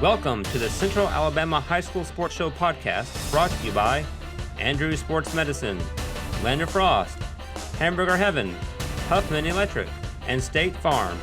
Welcome to the Central Alabama High School Sports Show podcast, brought to you by Andrew Sports Medicine, Lander Frost, Hamburger Heaven, Huffman Electric, and State Farm.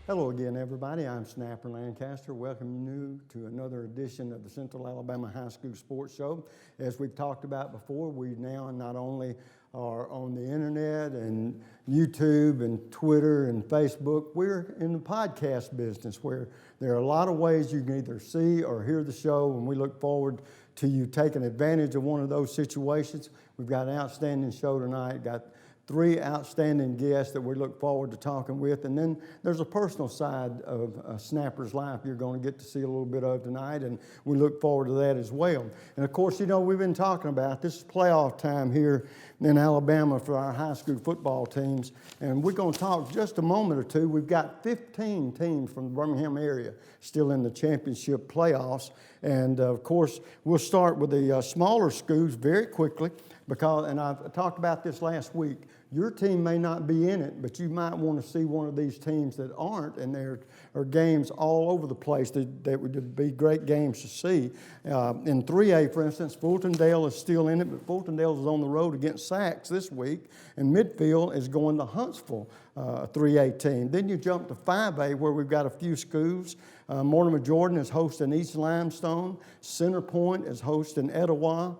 Hello again, everybody. I'm Snapper Lancaster, welcoming you to another edition of the Central Alabama High School Sports Show. As we've talked about before, we now not only are on the internet and YouTube and Twitter and Facebook, we're in the podcast business where there are a lot of ways you can either see or hear the show, and we look forward to you taking advantage of one of those situations. We've got an outstanding show tonight, got three outstanding guests that we look forward to talking with. And then there's a personal side of Snapper's life you're going to get to see a little bit of tonight, and we look forward to that as well. And of course, you know, we've been talking about this is playoff time here in Alabama for our high school football teams. And we're going to talk just a moment or two. We've got 15 teams from the Birmingham area still in the championship playoffs. And of course, we'll start with the smaller schools very quickly. Because, and I've talked about this last week, your team may not be in it, but you might want to see one of these teams that aren't, and there are games all over the place that would be great games to see. In 3A, for instance, Fultondale is still in it, but Fultondale is on the road against Sachs this week, and Midfield is going to Huntsville, 3A team. Then you jump to 5A, where we've got a few schools. Mortimer Jordan is hosting East Limestone. Center Point is hosting Etowah.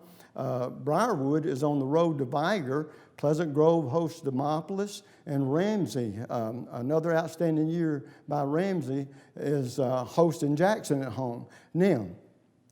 Briarwood is on the road to Viger. Pleasant Grove hosts Demopolis, and Ramsey, another outstanding year by Ramsey, is hosting Jackson at home. Now,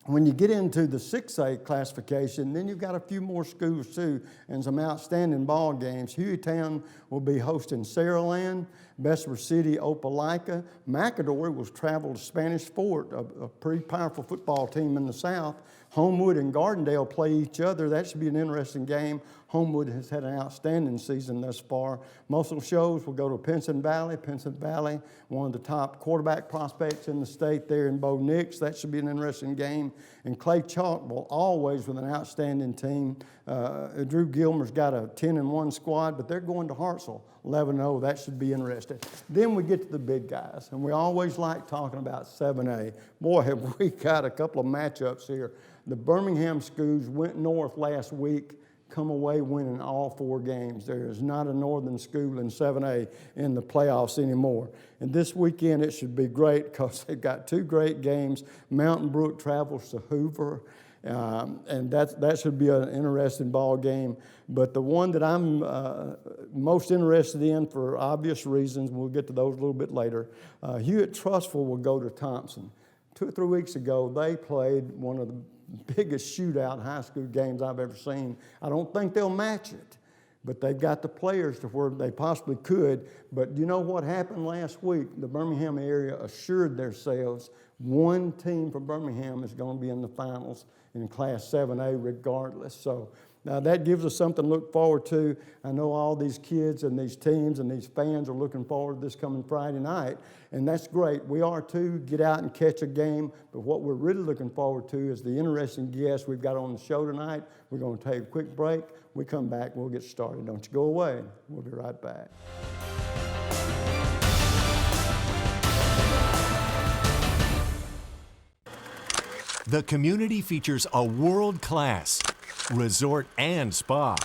when you get into the 6A classification, then you've got a few more schools too, and some outstanding ball games. Hueytown will be hosting Saraland, Bessemer City, Opelika. McAdory will travel to Spanish Fort, a pretty powerful football team in the South. Homewood and Gardendale play each other. That should be an interesting game. Homewood has had an outstanding season thus far. Muscle Shoals will go to Pinson Valley. Pinson Valley, one of the top quarterback prospects in the state there in Bo Nix. That should be an interesting game. And Clay Chalkville, always with an outstanding team. Drew Gilmer's got a 10-1 squad, but they're going to Hartselle, 11-0. That should be interesting. Then we get to the big guys, and we always like talking about 7A. Boy, have we got a couple of matchups here. The Birmingham schools went north last week, come away winning all 4 games. There is not a northern school in 7A in the playoffs anymore. And this weekend it should be great because they've got 2 great games. Mountain Brook travels to Hoover, and that should be an interesting ball game. But the one that I'm most interested in for obvious reasons, we'll get to those a little bit later, Hewitt-Trussville will go to Thompson. 2 or 3 weeks ago, they played one of the biggest shootout high school games I've ever seen. I don't think they'll match it, but they've got the players to where they possibly could. But you know what happened last week? The Birmingham area assured themselves one team from Birmingham is going to be in the finals in Class 7A regardless. So now that gives us something to look forward to. I know all these kids and these teams and these fans are looking forward to this coming Friday night, and that's great. We are too. Get out and catch a game, but what we're really looking forward to is the interesting guests we've got on the show tonight. We're going to take a quick break. We come back, we'll get started. Don't you go away. We'll be right back. The community features a world-class resort and spa,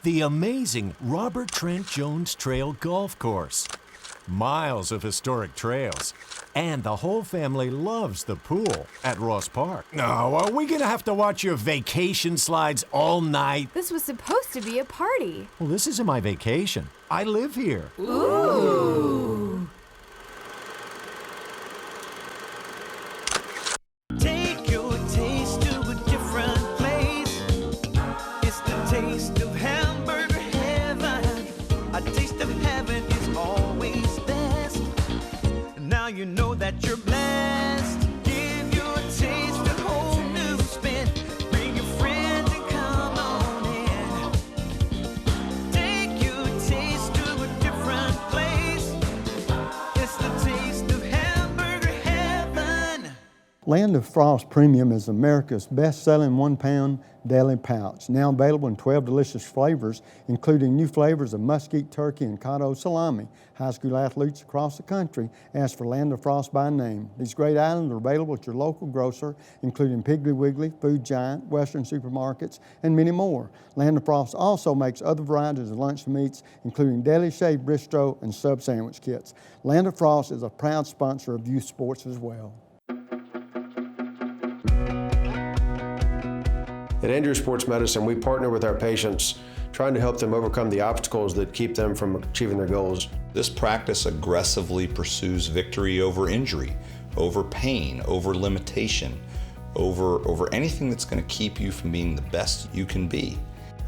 the amazing Robert Trent Jones Trail Golf Course, miles of historic trails, and the whole family loves the pool at Ross Park. No, are we gonna have to watch your vacation slides all night? This was supposed to be a party. Well, this isn't my vacation. I live here. Ooh. Take your taste to a different place. It's the taste of hamburger heaven. A taste of heaven is always best. Now you know that you're blessed. Give your taste a whole new spin. Bring your friends and come on in. Take your taste to a different place. It's the taste of hamburger heaven. Land of Frost Premium is America's best-selling 1-pound Deli Pouch, now available in 12 delicious flavors, including new flavors of mesquite turkey and cotto salami. High school athletes across the country ask for Land of Frost by name. These great items are available at your local grocer, including Piggly Wiggly, Food Giant, Western supermarkets, and many more. Land of Frost also makes other varieties of lunch meats, including deli shaved bistro and sub sandwich kits. Land of Frost is a proud sponsor of youth sports as well. At Andrews Sports Medicine, we partner with our patients, trying to help them overcome the obstacles that keep them from achieving their goals. This practice aggressively pursues victory over injury, over pain, over limitation, over anything that's going to keep you from being the best you can be.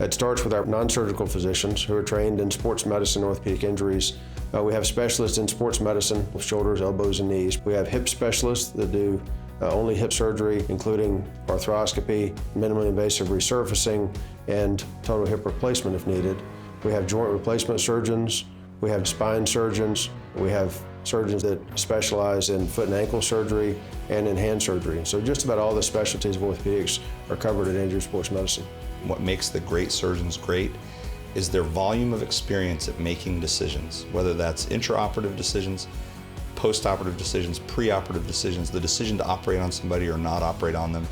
It starts with our non-surgical physicians who are trained in sports medicine, orthopedic injuries. We have specialists in sports medicine with shoulders, elbows, and knees. We have hip specialists that do only hip surgery, including arthroscopy, minimally invasive resurfacing, and total hip replacement if needed. We have joint replacement surgeons. We have spine surgeons. We have surgeons that specialize in foot and ankle surgery and in hand surgery. So just about all the specialties of orthopedics are covered at Andrews Sports Medicine. What makes the great surgeons great is their volume of experience at making decisions, whether that's intraoperative decisions, post-operative decisions, pre-operative decisions, the decision to operate on somebody or not operate on them.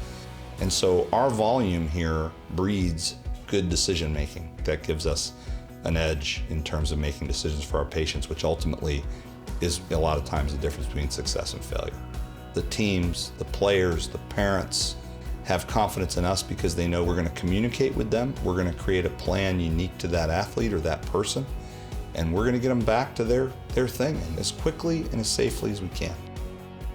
And so our volume here breeds good decision making. That gives us an edge in terms of making decisions for our patients, which ultimately is a lot of times the difference between success and failure. The teams, the players, the parents have confidence in us because they know we're going to communicate with them, we're going to create a plan unique to that athlete or that person, and we're going to get them back to their thing as quickly and as safely as we can.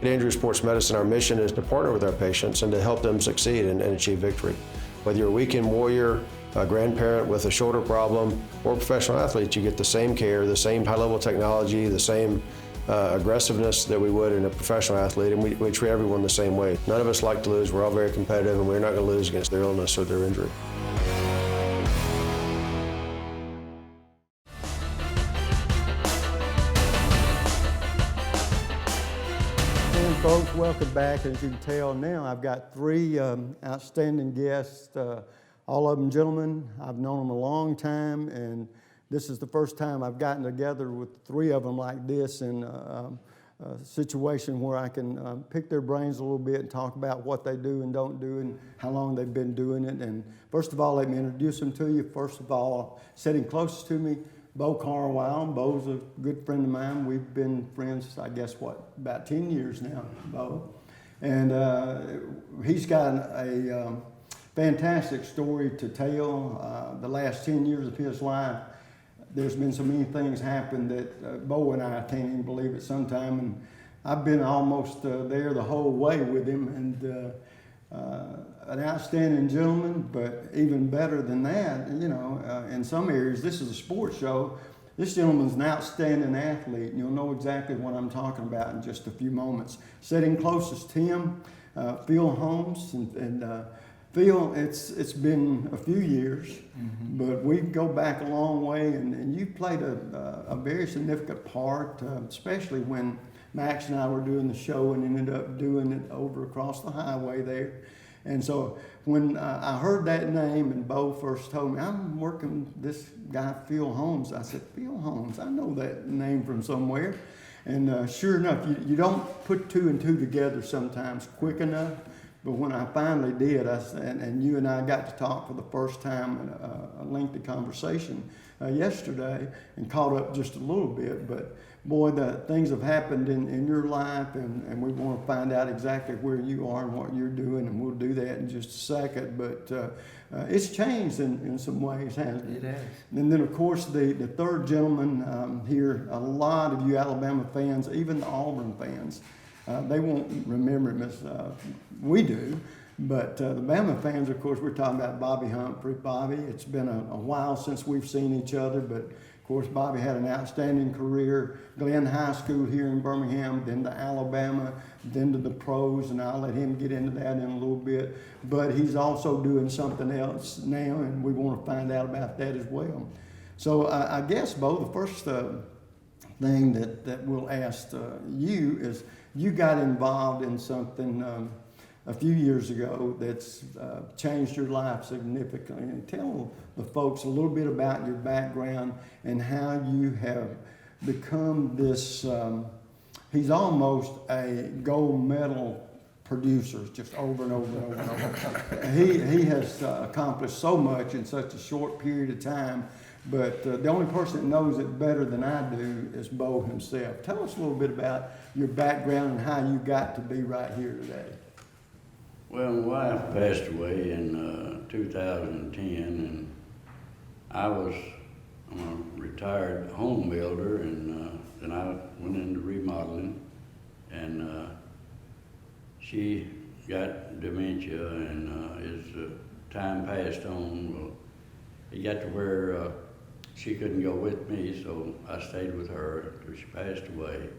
At Andrews Sports Medicine, our mission is to partner with our patients and to help them succeed and achieve victory. Whether you're a weekend warrior, a grandparent with a shoulder problem, or a professional athlete, you get the same care, the same high-level technology, the same aggressiveness that we would in a professional athlete, and we treat everyone the same way. None of us like to lose. We're all very competitive, and we're not going to lose against their illness or their injury. Folks, welcome back. As you can tell now, I've got three outstanding guests, all of them gentlemen. I've known them a long time, and this is the first time I've gotten together with three of them like this in a situation where I can pick their brains a little bit and talk about what they do and don't do and how long they've been doing it. And first of all, let me introduce them to you. First of all, sitting closest to me, Bo Carwyle. Bo's a good friend of mine. We've been friends, I guess, about 10 years now, Bo. And he's got a fantastic story to tell. The last 10 years of his life, there's been so many things happen that Bo and I can't even believe it sometime. And I've been almost there the whole way with him. And an outstanding gentleman, but even better than that, you know, in some areas, this is a sports show. This gentleman's an outstanding athlete, and you'll know exactly what I'm talking about in just a few moments. Sitting closest to him, Phil Holmes, and Phil, it's been a few years, but we go back a long way, and you played a very significant part, especially when Max and I were doing the show and ended up doing it over across the highway there. And so when I heard that name and Bo first told me, I'm working with this guy, Phil Holmes. I said, Phil Holmes, I know that name from somewhere. And sure enough, you don't put two and two together sometimes quick enough. But when I finally did, and you and I got to talk for the first time in a lengthy conversation yesterday and caught up just a little bit. But boy, the things have happened in your life, and we want to find out exactly where you are and what you're doing, and we'll do that in just a second. But it's changed in some ways, hasn't it? It has. And then, of course, the third gentleman here, a lot of you Alabama fans, even the Auburn fans, they won't remember him as we do. But the Bama fans, of course, we're talking about Bobby Humphrey. Bobby, it's been a while since we've seen each other, but of course, Bobby had an outstanding career. Glenn High School here in Birmingham, then to Alabama, then to the pros, and I'll let him get into that in a little bit. But he's also doing something else now, and we want to find out about that as well. So I guess, Bo, the first thing that we'll ask you is, you got involved in something a few years ago that's changed your life significantly. And tell the folks a little bit about your background and how you have become this, he's almost a gold medal producer, just over and over and over and over. He has accomplished so much in such a short period of time, but the only person that knows it better than I do is Bo himself. Tell us a little bit about your background and how you got to be right here today. Well, my wife passed away in 2010, and I was a retired home builder, and then I went into remodeling, and she got dementia, and as time passed on, well, it got to where she couldn't go with me, so I stayed with her until she passed away.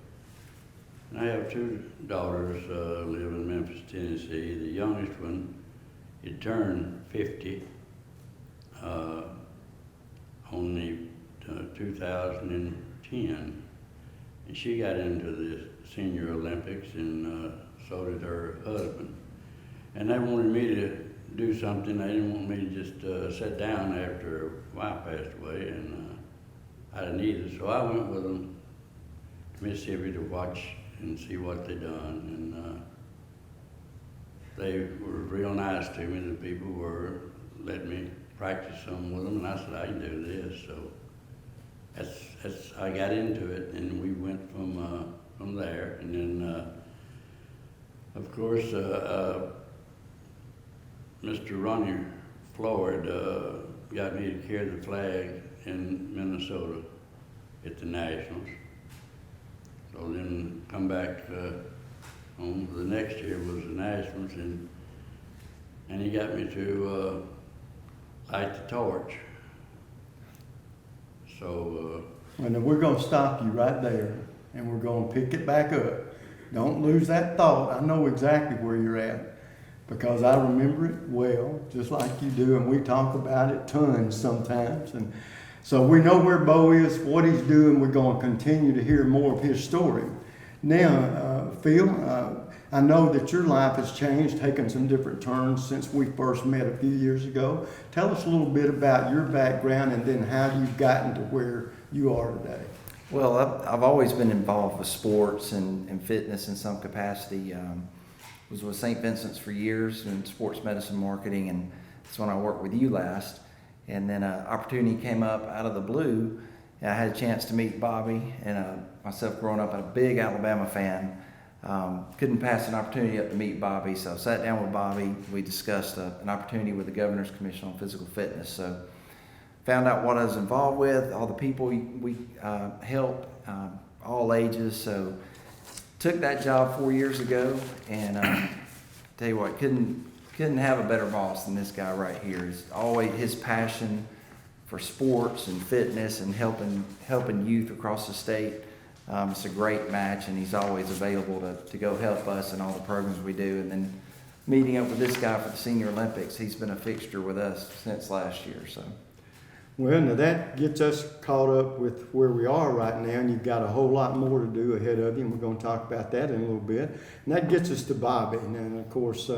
And I have two daughters live in Memphis, Tennessee. The youngest one, it turned 50 only 2010. And she got into the Senior Olympics, and so did her husband. And they wanted me to do something. They didn't want me to just sit down after her wife passed away, and I didn't either. So I went with them to Mississippi to watch and see what they done. And they were real nice to me. The people were letting me practice some with them, and I said, I can do this. So that's I got into it, and we went from there. And then, of course, Mr. Ronnie Floyd got me to carry the flag in Minnesota at the Nationals. So then come back home the next year was the Nationals, and he got me to light the torch. So And we're going to stop you right there, and we're going to pick it back up. Don't lose that thought. I know exactly where you're at, because I remember it well, just like you do, and we talk about it tons sometimes. And so we know where Bo is, what he's doing. We're going to continue to hear more of his story. Now, Phil, I know that your life has changed, taken some different turns since we first met a few years ago. Tell us a little bit about your background and then how you've gotten to where you are today. Well, I've always been involved with sports and fitness in some capacity. Was with St. Vincent's for years in sports medicine marketing, and that's when I worked with you last. And then an opportunity came up out of the blue, and I had a chance to meet Bobby, and myself growing up a big Alabama fan, couldn't pass an opportunity up to meet Bobby, so I sat down with Bobby. We discussed an opportunity with the Governor's Commission on Physical Fitness. So found out what I was involved with, all the people we helped, all ages. So took that job 4 years ago, and tell you what, couldn't have a better boss than this guy right here. It's always his passion for sports and fitness and helping youth across the state. It's a great match, and he's always available to go help us in all the programs we do. And then meeting up with this guy for the Senior Olympics, he's been a fixture with us since last year. So. Well, now that gets us caught up with where we are right now, and you've got a whole lot more to do ahead of you, and we're going to talk about that in a little bit. And that gets us to Bobby. And of course,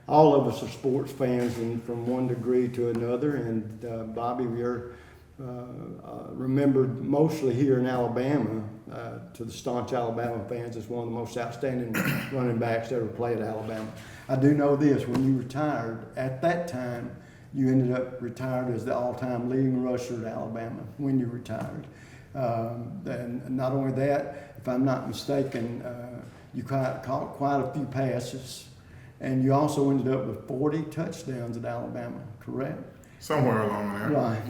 all of us are sports fans, and from one degree to another. And Bobby, we're remembered mostly here in Alabama to the staunch Alabama fans as one of the most outstanding running backs to ever play at Alabama. I do know this: when you retired at that time, you ended up retired as the all-time leading rusher at Alabama when you retired. And not only that, if I'm not mistaken, you caught quite a few passes, and you also ended up with 40 touchdowns at Alabama, correct? Somewhere along there. Right.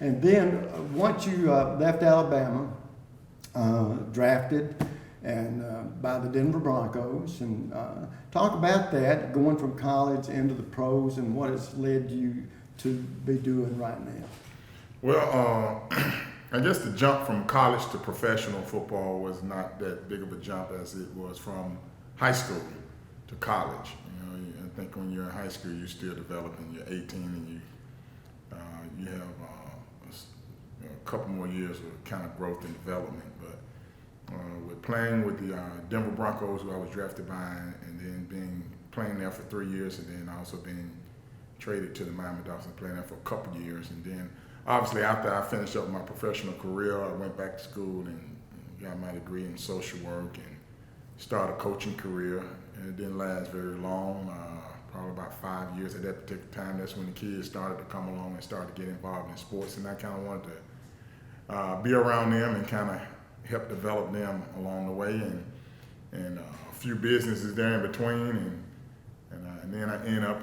And then once you left Alabama, drafted and by the Denver Broncos, and talk about that, going from college into the pros and what has led you to be doing right now. Well, I guess the jump from college to professional football was not that big of a jump as it was from high school to college. You know, I think when you're in high school, you're still developing. You're 18 and you have a couple more years of kind of growth and development. But with playing with the Denver Broncos, who I was drafted by, and then being playing there for 3 years, and then also being traded to the Miami Dolphins and playing there for a couple of years. And then obviously after I finished up my professional career, I went back to school and got my degree in social work and started a coaching career. And it didn't last very long, probably about 5 years at that particular time. That's when the kids started to come along and started to get involved in sports, and I kind of wanted to be around them and kind of help develop them along the way, and a few businesses there in between, and then I ended up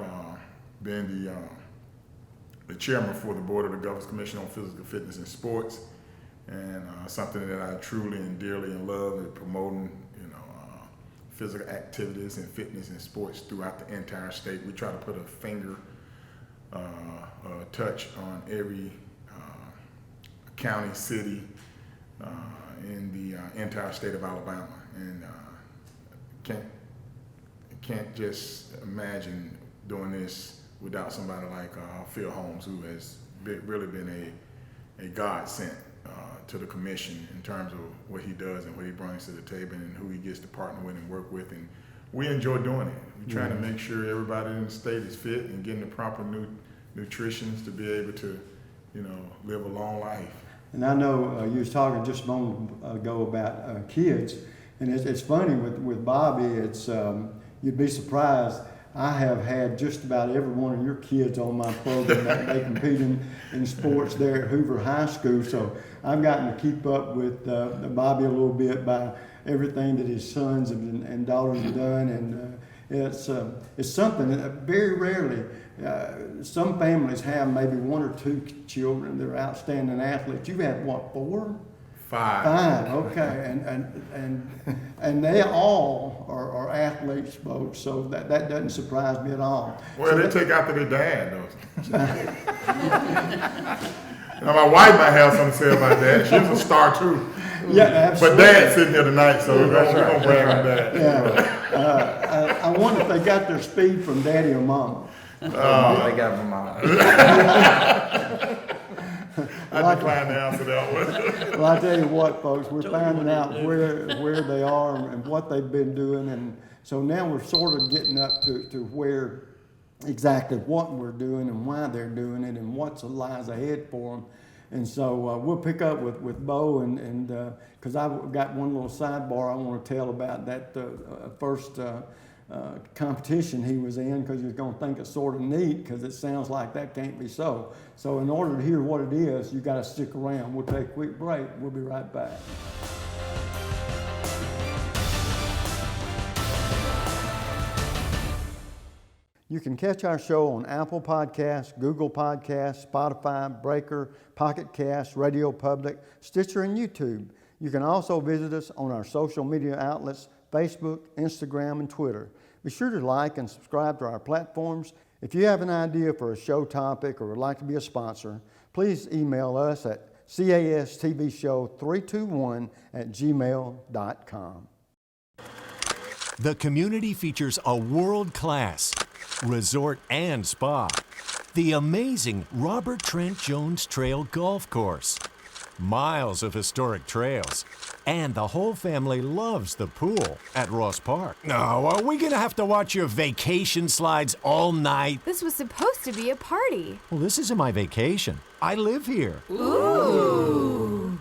being the chairman for the board of the Governor's Commission on Physical Fitness and Sports, and something that I truly and dearly love is promoting, physical activities and fitness and sports throughout the entire state. We try to put a finger touch on every county, city in the entire state of Alabama, and can't just imagine doing this without somebody like Phil Holmes, who has really been a godsend to the commission in terms of what he does and what he brings to the table and who he gets to partner with and work with. And we enjoy doing it. We're trying to make sure everybody in the state is fit and getting the proper nutrition to be able to, live a long life. And I know you was talking just a moment ago about kids, and it's funny with Bobby. It's you'd be surprised. I have had just about every one of your kids on my program. They compete in sports there at Hoover High School, so I've gotten to keep up with Bobby a little bit by everything that his sons and daughters have done, and it's something that very rarely. Some families have maybe one or two children that are outstanding athletes. You've had what, 4? 5, okay, and they all are athletes, folks. So that doesn't surprise me at all. Well, they take after their dad, though. Now, my wife might have something to say about that. She's a star too. Yeah, absolutely. But Dad's sitting here tonight, so we're gonna brag on that. Yeah. I wonder if they got their speed from Daddy or Mama. They got from Mama. I decline to answer that one. Well, I tell you what, folks, we're finding out where they are and what they've been doing, and so now we're sort of getting up to where exactly what we're doing and why they're doing it and what lies ahead for them. And so we'll pick up with Bo, and because I've got one little sidebar I want to tell about that first competition he was in, because you're going to think it's sort of neat, because it sounds like that can't be so. So in order to hear what it is, you got to stick around. We'll take a quick break. We'll be right back. You can catch our show on Apple Podcasts, Google Podcasts, Spotify, Breaker, Pocket Cast, Radio Public, Stitcher, and YouTube. You can also visit us on our social media outlets, Facebook, Instagram, and Twitter. Be sure to like and subscribe to our platforms. If you have an idea for a show topic or would like to be a sponsor, please email us at castvshow321@gmail.com. The community features a world-class resort and spa, the amazing Robert Trent Jones Trail Golf Course, miles of historic trails, and the whole family loves the pool at Ross Park. Now, are we gonna have to watch your vacation slides all night? This was supposed to be a party. Well, this isn't my vacation. I live here. Ooh.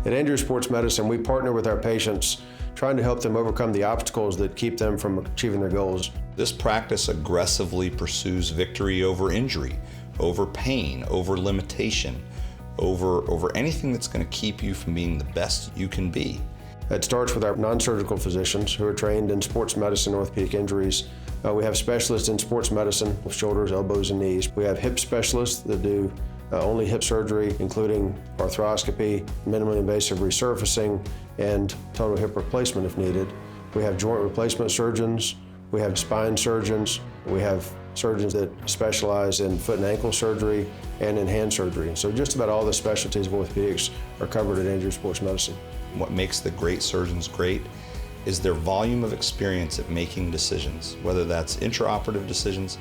At Andrew Sports Medicine, we partner with our patients, trying to help them overcome the obstacles that keep them from achieving their goals. This practice aggressively pursues victory over injury, over pain, over limitation, over anything that's going to keep you from being the best you can be. It starts with our non-surgical physicians who are trained in sports medicine, orthopedic injuries. We have specialists in sports medicine, shoulders, elbows, and knees. We have hip specialists that do only hip surgery, including arthroscopy, minimally invasive resurfacing, and total hip replacement if needed. We have joint replacement surgeons. We have spine surgeons. We have surgeons that specialize in foot and ankle surgery and in hand surgery. So just about all the specialties of orthopedics are covered at Andrew Sports Medicine. What makes the great surgeons great is their volume of experience at making decisions, whether that's intraoperative decisions,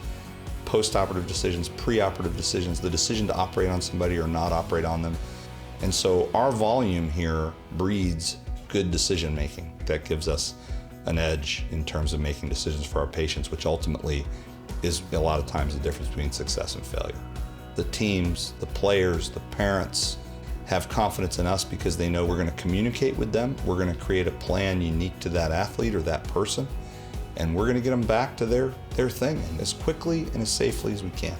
post-operative decisions, pre-operative decisions, the decision to operate on somebody or not operate on them. And so our volume here breeds good decision making. That gives us an edge in terms of making decisions for our patients, which ultimately is a lot of times the difference between success and failure. The teams, the players, the parents have confidence in us because they know we're going to communicate with them. We're going to create a plan unique to that athlete or that person, and we're going to get them back to their thing as quickly and as safely as we can.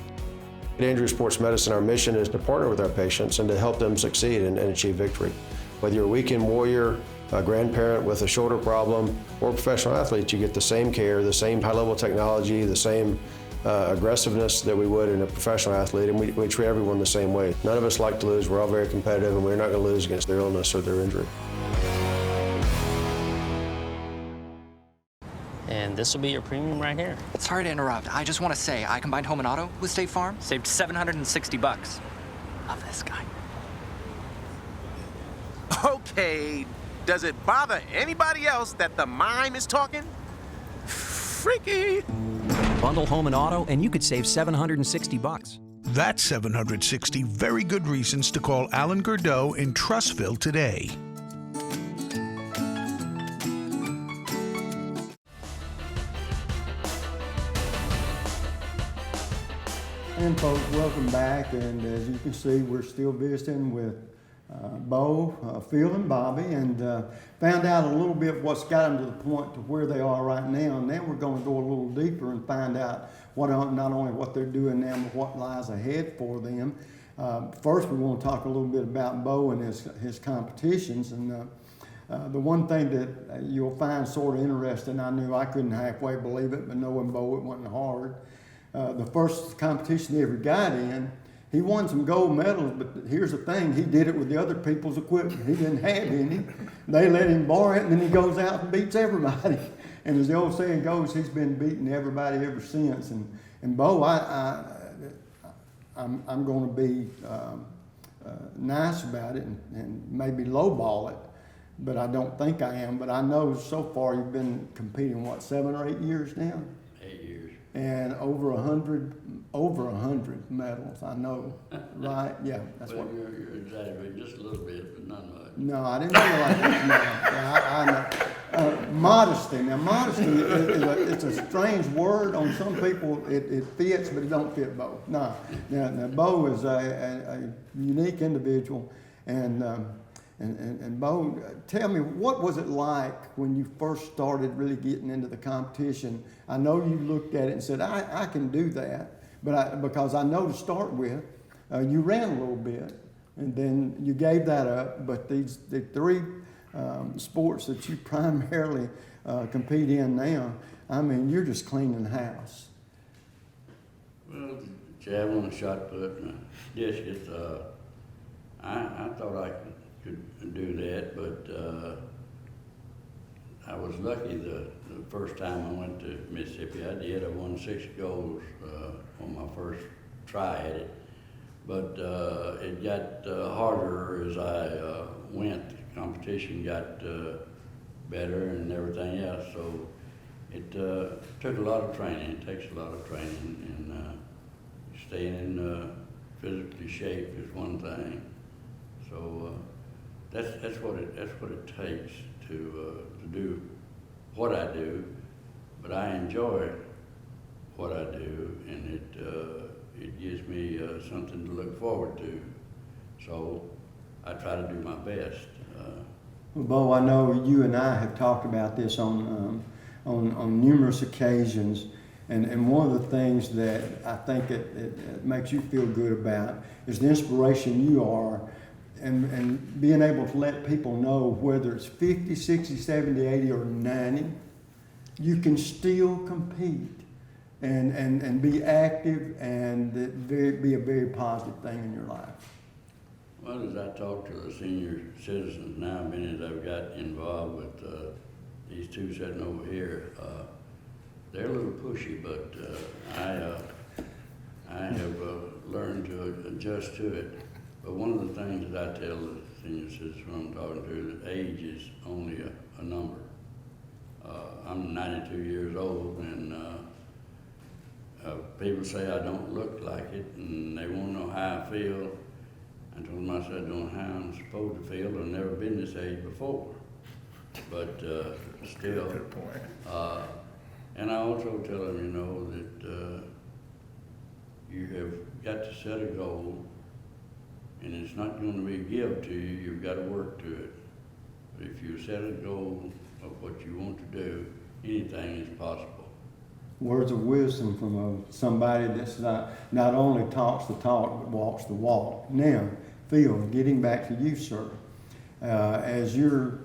At Andrews Sports Medicine, our mission is to partner with our patients and to help them succeed and achieve victory. Whether you're a weekend warrior, a grandparent with a shoulder problem, or a professional athlete, you get the same care, the same high-level technology, the same aggressiveness that we would in a professional athlete, and we treat everyone the same way. None of us like to lose. We're all very competitive, and we're not going to lose against their illness or their injury. And this will be your premium right here. Sorry to interrupt. I just want to say, I combined home and auto with State Farm. Saved $760. Love this guy. Okay, does it bother anybody else that the mime is talking? Freaky. Bundle home and auto, and you could save $760. That's 760 very good reasons to call Alan Gurdeau in Trussville today. And folks, welcome back, and as you can see, we're still visiting with Bo, Phil, and Bobby, and found out a little bit what's got them to the point to where they are right now, and then we're going to go a little deeper and find out what not only what they're doing now, but what lies ahead for them. First, we want to talk a little bit about Bo and his competitions, and the one thing that you'll find sort of interesting, I knew I couldn't halfway believe it, but knowing Bo, it wasn't hard. The first competition he ever got in, he won some gold medals, but here's the thing, he did it with the other people's equipment. He didn't have any. They let him borrow it, and then he goes out and beats everybody. And as the old saying goes, he's been beating everybody ever since. And Bo, I'm going to be nice about it and maybe lowball it, but I don't think I am. But I know so far you've been competing, 7 or 8 years now? 8 years. And over 100 medals, I know, right? Yeah, that's well, what. You're exaggerating just a little bit, but not much. No, I didn't feel like that. No, yeah, I know. Modesty. Now, modesty it's a strange word on some people. It fits, but it don't fit Bo. No. Now Bo is a unique individual, and Bo, tell me, what was it like when you first started really getting into the competition? I know you looked at it and said, I can do that, but because I know to start with, you ran a little bit, and then you gave that up, but the three sports that you primarily compete in now, I mean, you're just cleaning house. Well, javelin, shot put, and discus, I thought I could do that, but I was lucky the first time I went to Mississippi. I did. I won 6 golds on my first try at it, but it got harder as I went. The competition got better and everything else, so it took a lot of training. It takes a lot of training, and staying in physically shape is one thing. So that's what it takes to do what I do, but I enjoy what I do, and it gives me something to look forward to. So I try to do my best. Well, Bo, I know you and I have talked about this on numerous occasions, and one of the things that I think it makes you feel good about is the inspiration you are, and being able to let people know whether it's 50, 60, 70, 80, or 90, you can still compete and be active and be a very positive thing in your life. Well, as I talk to the senior citizens now, being as I've got involved with these two sitting over here, they're a little pushy, but I have learned to adjust to it. But one of the things that I tell the senior citizens when I'm talking to, that age is only a number. I'm 92 years old, and people say I don't look like it, and they want to know how I feel. I told him, I said, I don't know how I'm supposed to feel. I've never been this age before. But still. Good point. And I also tell him, you know, that you have got to set a goal, and it's not going to be given to you. You've got to work to it. But if you set a goal of what you want to do, anything is possible. Words of wisdom from somebody that's not only talks the talk but walks the walk. Now, Phil, getting back to you, sir, as you're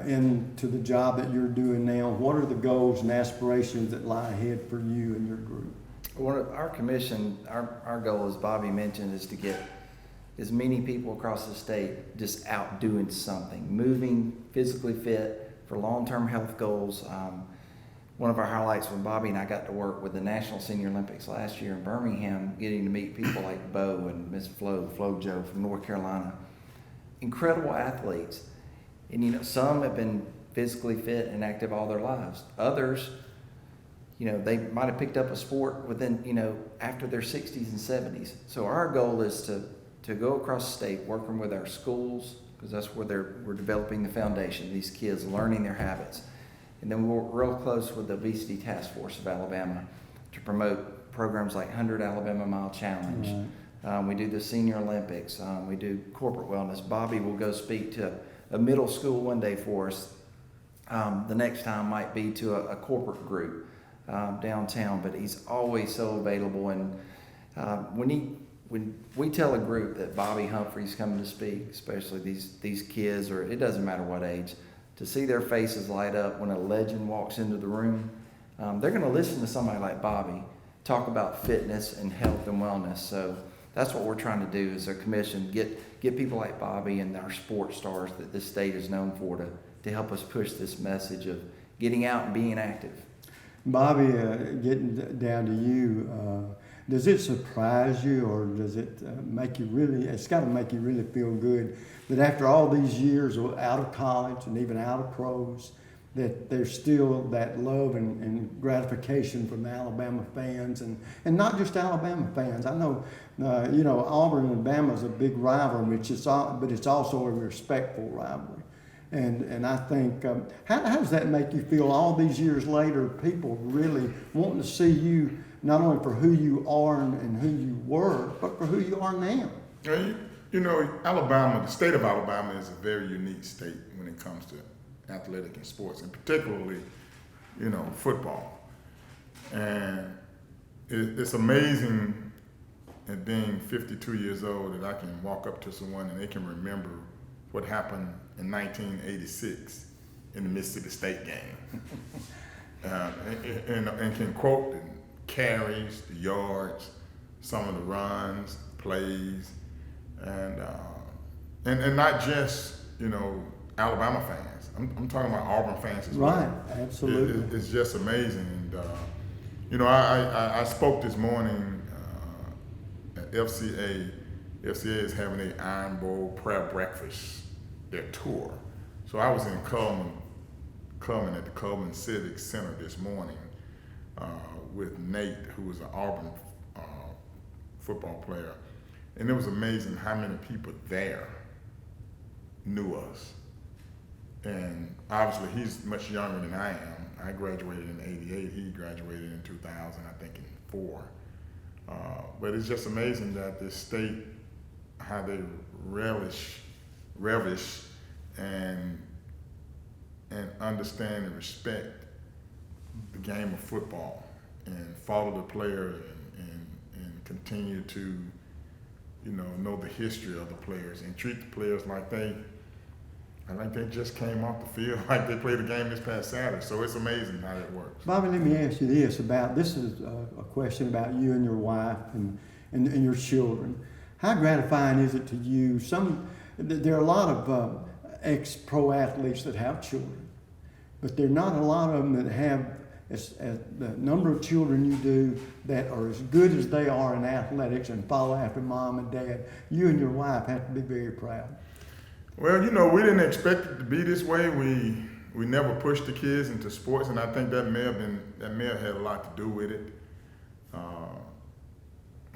into the job that you're doing now, what are the goals and aspirations that lie ahead for you and your group? Well, our commission, our goal, as Bobby mentioned, is to get as many people across the state just out doing something, moving, physically fit for long-term health goals. One of our highlights when Bobby and I got to work with the National Senior Olympics last year in Birmingham, getting to meet people like Bo and Miss Flo Joe from North Carolina. Incredible athletes. And you know, some have been physically fit and active all their lives. Others, you know, they might have picked up a sport within, you know, after their 60s and 70s. So our goal is to go across the state working with our schools, because that's where we're developing the foundation, these kids learning their habits. And then we're real close with the Obesity Task Force of Alabama to promote programs like 100 Alabama Mile Challenge. Right. We do the Senior Olympics. We do corporate wellness. Bobby will go speak to a middle school one day for us. The next time might be to a corporate group downtown, but he's always so available. And when we tell a group that Bobby Humphrey's coming to speak, especially these kids, or it doesn't matter what age, to see their faces light up when a legend walks into the room, they're going to listen to somebody like Bobby talk about fitness and health and wellness. So that's what we're trying to do as a commission, get people like Bobby and our sports stars that this state is known for to help us push this message of getting out and being active. Bobby, getting down to you, does it surprise you, or does it make you really, it's got to make you really feel good that after all these years out of college and even out of pros, that there's still that love and gratification from the Alabama fans, and not just Alabama fans. I know, you know, Auburn and Bama is a big rivalry, but it's also a respectful rivalry. And I think, how does that make you feel all these years later, people really wanting to see you not only for who you are and who you were, but for who you are now? You know, Alabama, the state of Alabama is a very unique state when it comes to athletic and sports, and particularly, you know, football. And it's amazing at being 52 years old that I can walk up to someone and they can remember what happened in 1986 in the Mississippi State game. And can quote the carries, the yards, some of the runs, plays, and not just, you know, Alabama fans. I'm talking about Auburn fans as well. Right, absolutely. It's just amazing. And, you know, I spoke this morning at FCA. FCA is having an Iron Bowl prayer breakfast, their tour. So I was in Coleman at the Coleman Civic Center this morning with Nate, who was an Auburn football player. And it was amazing how many people there knew us. And obviously he's much younger than I am. I graduated in '88, he graduated in 2000, I think in 4. But it's just amazing that this state, how they relish and understand and respect the game of football and follow the player and continue to, you know the history of the players and treat the players like they just came off the field, like they played a game this past Saturday. So it's amazing how that works. Bobby, let me ask you this this is a question about you and your wife and your children. How gratifying is it to you? There are a lot of ex-pro athletes that have children, but there are not a lot of them that have as the number of children you do that are as good as they are in athletics and follow after mom and dad. You and your wife have to be very proud. Well, you know, we didn't expect it to be this way. We never pushed the kids into sports, and I think that may have had a lot to do with it.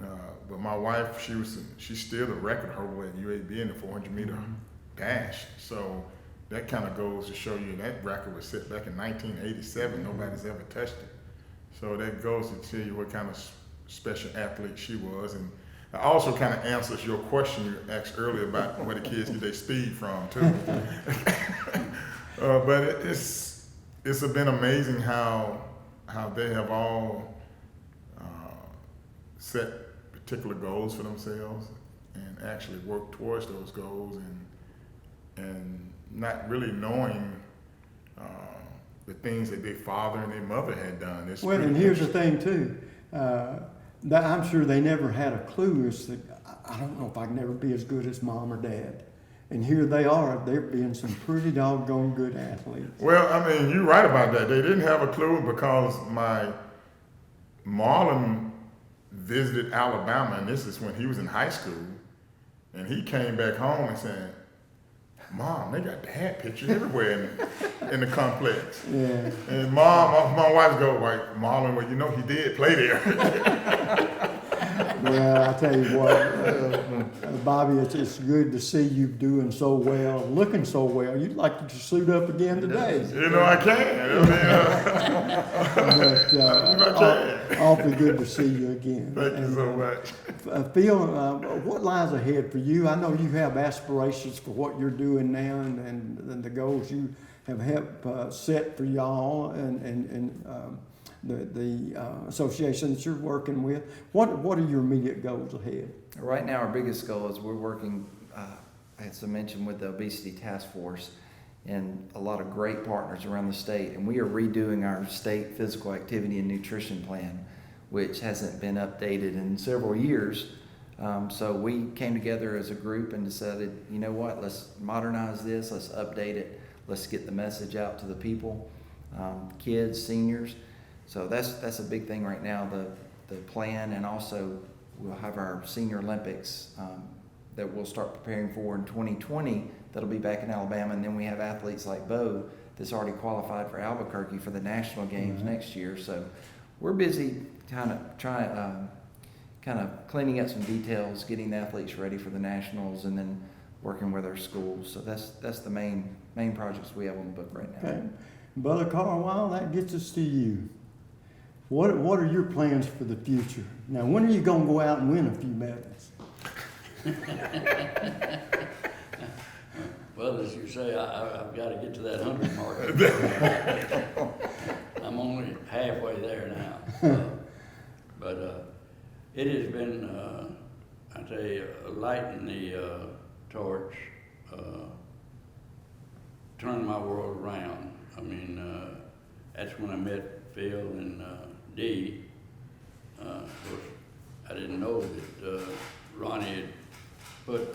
But my wife, she's still the record holder at UAB in the 400-meter dash. So that kind of goes to show you that record was set back in 1987. Nobody's ever touched it. So that goes to tell you what kind of special athlete she was. And it also kind of answers your question you asked earlier about where the kids get their speed from too. But it's been amazing how they have all set particular goals for themselves and actually work towards those goals and not really knowing the things that their father and their mother had done. It's well, and here's the thing too. That I'm sure they never had a clue as to, I don't know if I can ever be as good as mom or dad. And here they are, they're being some pretty doggone good athletes. Well, I mean, you're right about that. They didn't have a clue because my Marlon visited Alabama, and this is when he was in high school, and he came back home and said, Mom, they got dad pictures everywhere in the complex. Yeah. And my wife go, like, Marlon, well, you know he did play there. Well, I tell you what, Bobby, it's good to see you doing so well, looking so well. You'd like to suit up again today. You know, I can. But awfully good to see you again. Thank you so much. Phil, what lies ahead for you? I know you have aspirations for what you're doing now and the goals you have helped set for y'all and the association that you're working with. What are your immediate goals ahead? Right now, our biggest goal is we're working, as I mentioned, with the Obesity Task Force and a lot of great partners around the state. And we are redoing our state physical activity and nutrition plan, which hasn't been updated in several years. So we came together as a group and decided, you know what, let's modernize this, let's update it, let's get the message out to the people, kids, seniors. So that's a big thing right now, the plan, and also we'll have our Senior Olympics that we'll start preparing for in 2020. That'll be back in Alabama, and then we have athletes like Bo that's already qualified for Albuquerque for the national games next year. So we're busy kind of cleaning up some details, getting the athletes ready for the nationals, and then working with our schools. So that's the main projects we have on the book right now. Okay. Brother Carwyle, that gets us to you. What are your plans for the future? Now, when are you going to go out and win a few medals? Well, as you say, I've got to get to that 100 mark. I'm only halfway there now. But it has been, I tell you, lighting the torch, turning my world around. I mean, that's when I met Phil and Dee. Of course, I didn't know that Ronnie had put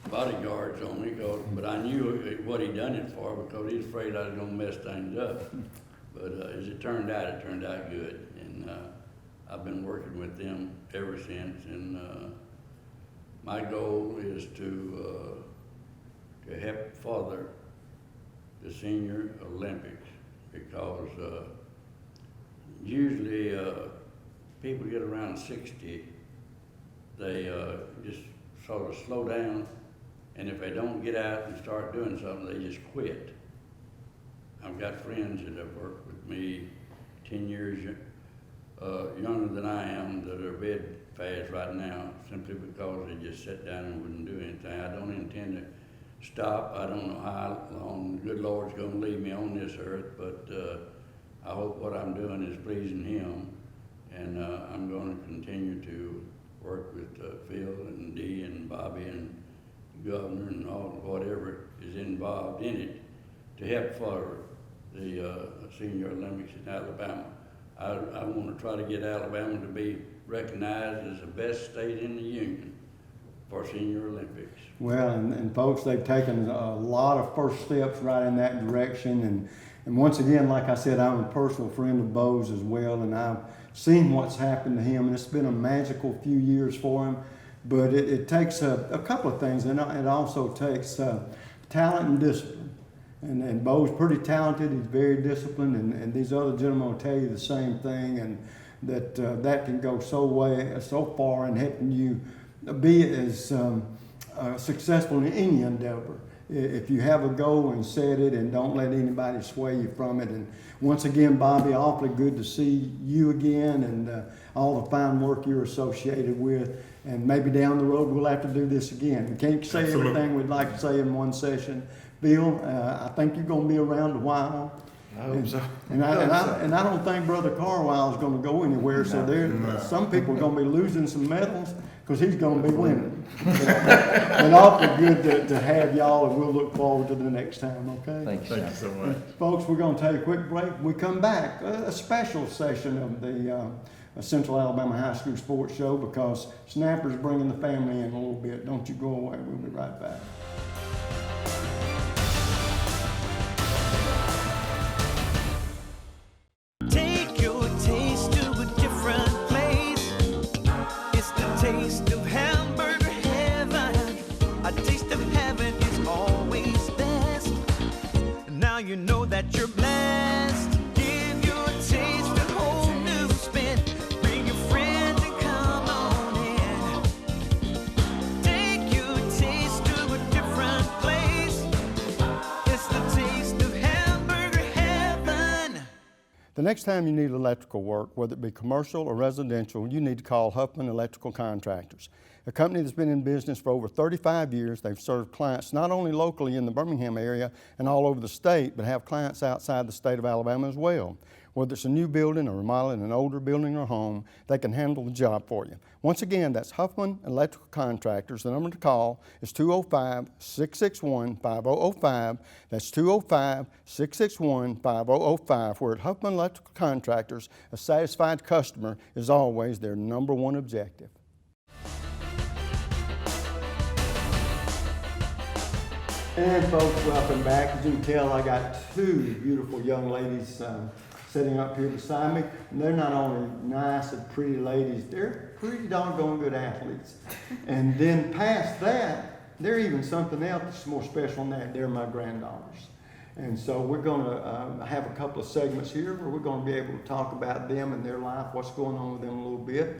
bodyguards on me, but I knew what he'd done it for because he was afraid I was going to mess things up. But as it turned out good. And I've been working with them ever since. And my goal is to help further the Senior Olympics because usually people get around 60, they just sort of slow down, and if they don't get out and start doing something, they just quit. I've got friends that have worked with me 10 years younger than I am that are bedfast right now simply because they just sat down and wouldn't do anything. I don't intend to stop. I don't know how long the good Lord's going to leave me on this earth, but I hope what I'm doing is pleasing Him, and I'm going to continue to work with Phil and Dee and Bobby and Governor and all whatever is involved in it to help forward the Senior Olympics in Alabama. I want to try to get Alabama to be recognized as the best state in the union for Senior Olympics. Well, and folks, they've taken a lot of first steps right in that direction. And once again, like I said, I'm a personal friend of Bo's as well, and I've seen what's happened to him, and it's been a magical few years for him. But it takes a couple of things, and it also takes talent and discipline. And Bo's pretty talented, he's very disciplined, and these other gentlemen will tell you the same thing. that can go so far in helping you be as successful in any endeavor. If you have a goal and set it and don't let anybody sway you from it. And once again, Bobby, awfully good to see you again and all the fine work you're associated with. And maybe down the road we'll have to do this again. We can't say everything we'd like to say in one session. Bill, I think you're going to be around a while. I hope so. And I don't think Brother Carwyle is going to go anywhere. So some people are going to be losing some medals because he's going to be winning. But awfully good to have y'all, and we'll look forward to the next time, okay? Thank you so much. And folks, we're going to take a quick break. When we come back, a special session of the Central Alabama High School Sports Show because Snapper's bringing the family in a little bit. Don't you go away. We'll be right back. Take your taste to a different place. It's the taste of hamburger heaven. A taste of heaven is always best. Now you know that you're blessed. Give your taste a whole new spin. Bring your friends and come on in. Take your taste to a different place. It's the taste of hamburger heaven. The next time you need electrical work, whether it be commercial or residential, you need to call Huffman Electrical Contractors, a company that's been in business for over 35 years. They've served clients not only locally in the Birmingham area and all over the state, but have clients outside the state of Alabama as well. Whether it's a new building or remodeling an older building or home, they can handle the job for you. Once again, that's Huffman Electrical Contractors. The number to call is 205-661-5005. That's 205-661-5005. Where at Huffman Electrical Contractors, a satisfied customer is always their number one objective. And folks, welcome back. As you can tell, I got two beautiful young ladies sitting up here beside me. And they're not only nice and pretty ladies, they're pretty doggone good athletes. And then past that, they're even something else that's more special than that. They're my granddaughters. And so we're going to have a couple of segments here where we're going to be able to talk about them and their life, what's going on with them a little bit.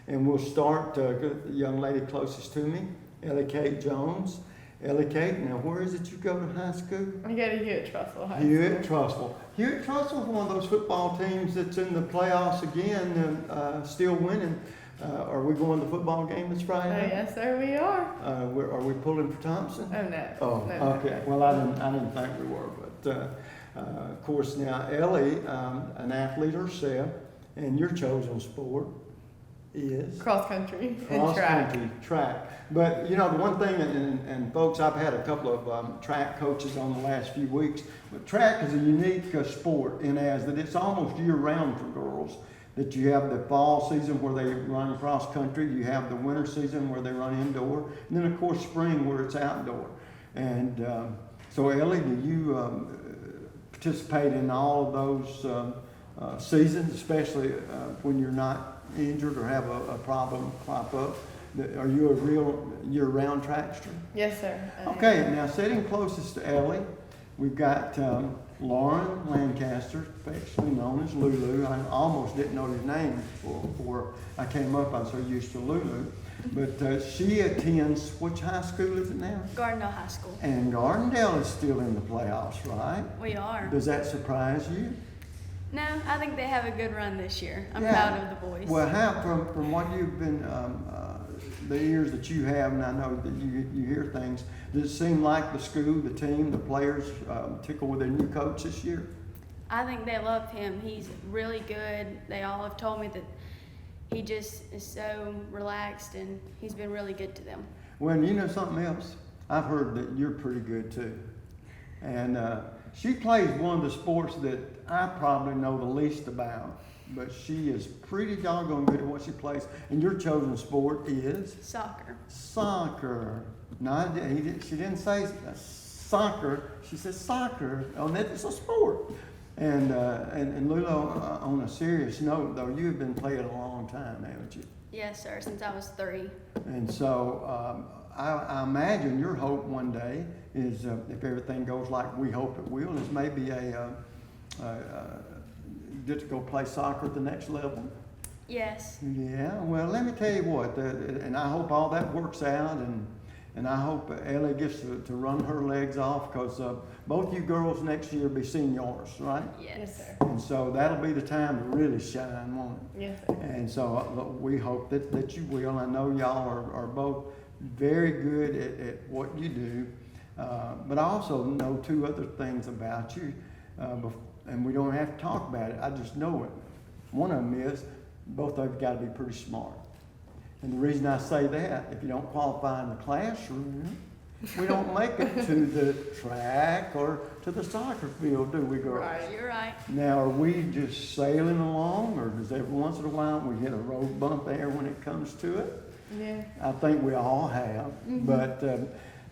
And we'll start the young lady closest to me, Ellie Kate Jones. Ellie Kate, now where is it you go to high school? I go to Hewitt-Trussville High School. Hewitt-Trussville. Hewitt-Trussville is one of those football teams that's in the playoffs again and still winning. Are we going to the football game this Friday night? Yes, sir, we are. Are we pulling for Thompson? Oh, no. Oh, no, okay. No. Well, I didn't think we were, but of course now Ellie, an athlete herself, and your chosen sport is? Cross country and Cross track. country, track. But you know, the one thing, and folks, I've had a couple of track coaches on the last few weeks, but track is a unique sport in as that it's almost year-round for girls. That you have the fall season where they run cross country, you have the winter season where they run indoor, and then of course spring where it's outdoor. And so Ellie, do you participate in all of those seasons, especially when you're not injured or have a problem crop up? Are you a real year-round trackster? Yes, sir. Okay, now sitting closest to Ellie, we've got Lauren Lancaster, affectionately known as LuLu. I almost didn't know his name before I came up. I was so used to LuLu. But she attends, which high school is it now? Gardendale High School. And Gardendale is still in the playoffs, right? We are. Does that surprise you? No, I think they have a good run this year. I'm proud of the boys. Well, from what you've been, the years that you have, and I know that you hear things, does it seem like the school, the team, the players tickle with their new coach this year? I think they love him. He's really good. They all have told me that he just is so relaxed, and he's been really good to them. Well, you know something else? I've heard that you're pretty good too. And she plays one of the sports that I probably know the least about, but she is pretty doggone good at what she plays. And your chosen sport is? Soccer. Soccer. No, she didn't say soccer. She said soccer. Oh, that's a sport. And LuLu, on a serious note, though, you have been playing a long time, haven't you? Yes, sir, since I was 3. And so I imagine your hope one day is, if everything goes like we hope it will, is maybe get to go play soccer at the next level. Yes. Yeah, well, let me tell you what, and I hope all that works out, and I hope Ellie gets to run her legs off, because both you girls next year will be seniors, right? Yes, sir. And so that'll be the time to really shine, won't it? Yes, sir. And so we hope that you will. I know y'all are both very good at what you do, but I also know two other things about you, and we don't have to talk about it. I just know it. One of them is both of you got to be pretty smart. And the reason I say that, if you don't qualify in the classroom, we don't make it to the track or to the soccer field, do we, girls? Right, you're right. Now, are we just sailing along, or does every once in a while we hit a road bump there when it comes to it? Yeah. I think we all have. But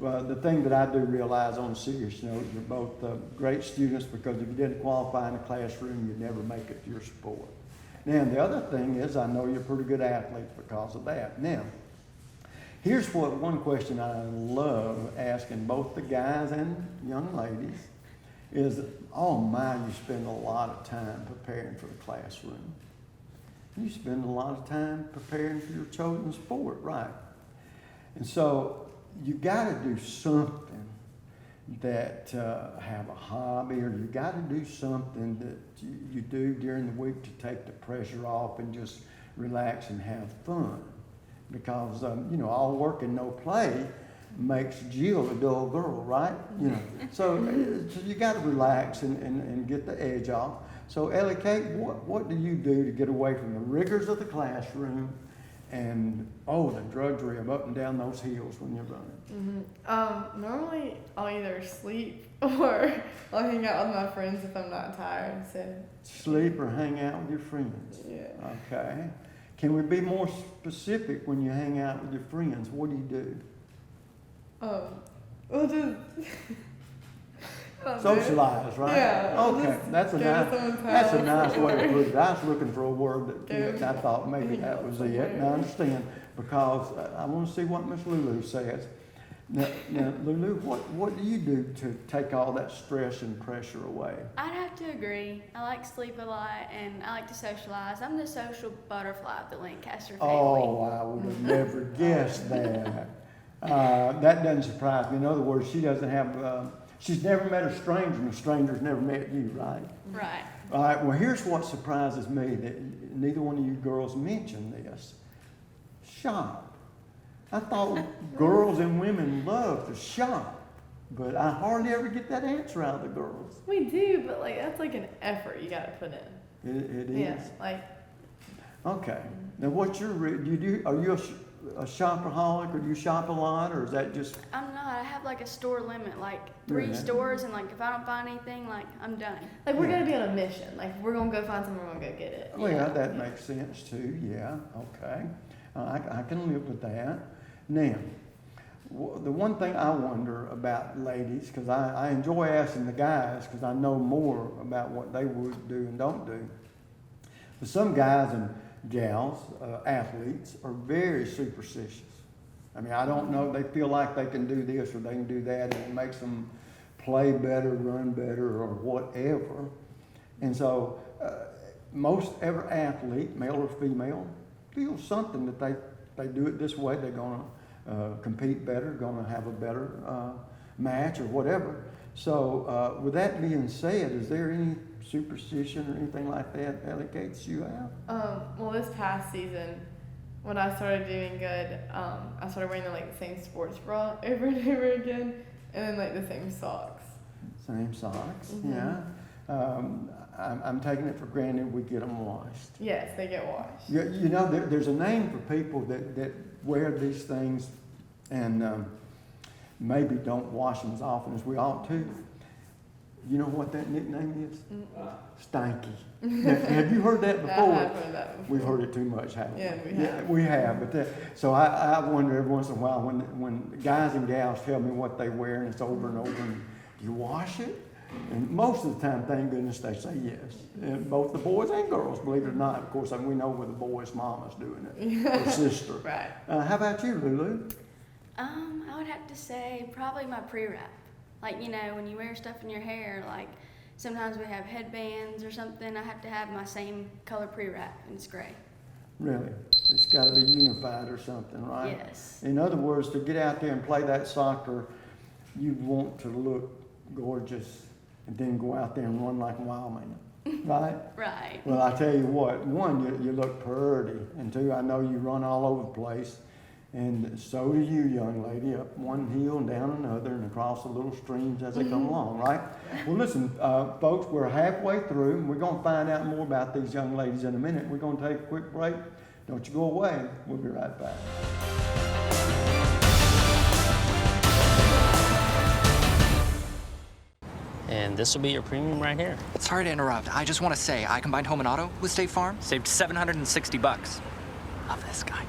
well, the thing that I do realize on a serious note, you're both great students, because if you didn't qualify in the classroom, you'd never make it to your sport. Now, the other thing is, I know you're pretty good athletes because of that. Now, here's one question I love asking both the guys and young ladies is, oh my, you spend a lot of time preparing for the classroom. You spend a lot of time preparing for your chosen sport, right? And so you got to do something that have a hobby, or you got to do something that you do during the week to take the pressure off and just relax and have fun. Because all work and no play makes Jill a dull girl, right? So you got to relax and get the edge off. So Ellie Kate, what do you do to get away from the rigors of the classroom and the drudgery of up and down those hills when you're running? Normally I'll either sleep or I'll hang out with my friends if I'm not tired. So Sleep or hang out with your friends? Yeah. Okay. Can we be more specific when you hang out with your friends? What do you do? We'll just Socialize, right? Yeah. Okay, that's a nice way to put it. I was looking for a word that I thought maybe that was it. And I understand, because I want to see what Miss LuLu says. Now, LuLu, what do you do to take all that stress and pressure away? I'd have to agree. I like to sleep a lot, and I like to socialize. I'm the social butterfly of the Lancaster family. Oh, I would have never guessed that. That doesn't surprise me. In other words, she doesn't have, she's never met a stranger, and a stranger's never met you, right? Right. All right, well, here's what surprises me, that neither one of you girls mentioned this. Shop. I thought girls and women love to shop, but I hardly ever get that answer out of the girls. we do, but that's like an effort you got to put in. It is? Yeah, Okay. Now, what's your, are you a shopaholic, or do you shop a lot, or is that just? I'm not. I have a store limit, 3 stores, and if I don't find anything, I'm done. We're gonna be on a mission. We're gonna go find something, we're gonna go get it. Well, yeah, that makes sense too. Yeah. Okay. I can live with that. Now, the one thing I wonder about ladies, because I enjoy asking the guys, because I know more about what they would do and don't do. But some guys and gals, athletes, are very superstitious. I mean, I don't know, they feel like they can do this or they can do that, and it makes them play better, run better, or whatever. And so most every athlete, male or female, feels something that they do it this way, they're going to compete better, going to have a better match or whatever. So with that being said, is there any superstition or anything like that, Ellie Kate, you have? Well, this past season, when I started doing good, I started wearing the same sports bra over and over again, and then the same socks. Same socks, Mm-hmm. yeah. I'm taking it for granted we get them washed. Yes, they get washed. There's a name for people that wear these things and maybe don't wash them as often as we ought to. You know what that nickname is? Stanky. Have you heard that before? I have heard that before. We've heard it too much, haven't we? Yeah, we have. Yeah, we have. But so I wonder every once in a while when guys and gals tell me what they wear and it's over and over, and do you wash it? And most of the time, thank goodness, they say yes. And both the boys and girls, believe it or not. Of course, we know where the boy's mama's doing it, her sister. Right. How about you, LuLu? I would have to say probably my pre-wrap. When you wear stuff in your hair, sometimes we have headbands or something, I have to have my same color pre-wrap, and it's gray. Really. It's got to be unified or something, right? Yes. In other words, to get out there and play that soccer, you want to look gorgeous and then go out there and run like a wild man, right? Right. Well, I tell you what, one, you look pretty, and two, I know you run all over the place, and so do you, young lady, up one hill and down another and across the little streams as they come along, right? Well, listen, folks, we're halfway through, and we're going to find out more about these young ladies in a minute. We're going to take a quick break. Don't you go away. We'll be right back. And this will be your premium right here. Sorry to interrupt. I just want to say I combined home and auto with State Farm. Saved $760. Love this guy.